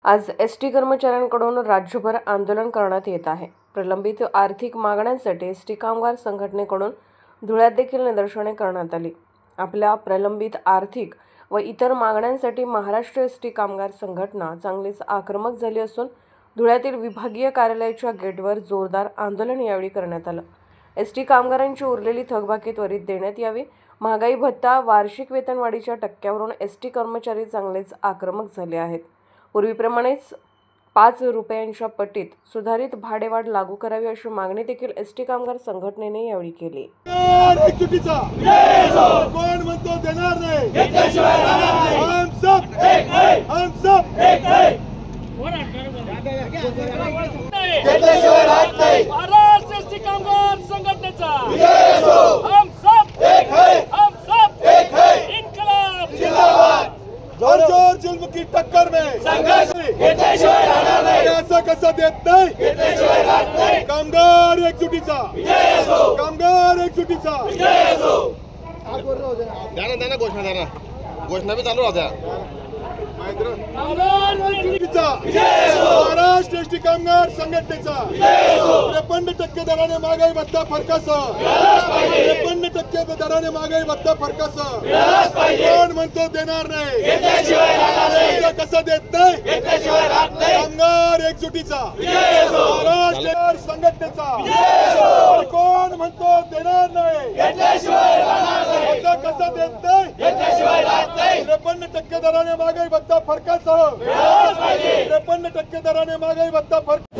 आज एसटी कर्मचाऱ्यांकडून राज्यभर आंदोलन करण्यात येत आहे। प्रलंबित आर्थिक मागण्यांसाठी एसटी कामगार संघटनेकडून धुळ्यात देखील निदर्शने करण्यात आली। आपल्या प्रलंबित आर्थिक व इतर मागण्यांसाठी महाराष्ट्र एसटी कामगार संघटना चांगलीच आक्रमक झाली असून धुळ्यातील विभागीय कार्यालयाच्या गेटवर जोरदार आंदोलन यावेळी करण्यात आलं। एसटी कामगारांची उरलेली थकबाकी त्वरित देण्यात यावी, महागाई भत्ता, वार्षिक वेतनवाढीच्या टक्क्यावरून एसटी कर्मचारी चांगलेच आक्रमक झाले आहेत। पूर्वीप्रमाणेच 5 रुपयांच्या पटीत सुधारित भाडेवाढ लागू करावी अशी मागणी देखील एसटी कामगार संघटनेने यावेळी केली। कोण म्हणतो देणार नाही, हम सब एक है। महाराष्ट्र एसटी कामगार संघटनेचा हम सब एक है, इन्कलाब जिंदाबाद। जोर जुल्म की टक्कर में संघर्ष ऐसा कसा देत नाही, कामगार एकजुटीचा द्या घोषणा बी चालू राहत्या। महाराष्ट्र एसटी कामगार संघटनेचा 53% दराने महागाई भत्ता फरकासह 53% दराने महागाई भत्ता फरकासह कोण म्हणतो देणार नाही, कसं देत नाही, कामगार एकजुटीचा महाराष्ट्र संघटनेचा कोण म्हणतो देणार नाही, कसं देत नाही, 53% दराने महागाई भत्ता फरकासह 53% दराने महागाई भत्ता फरक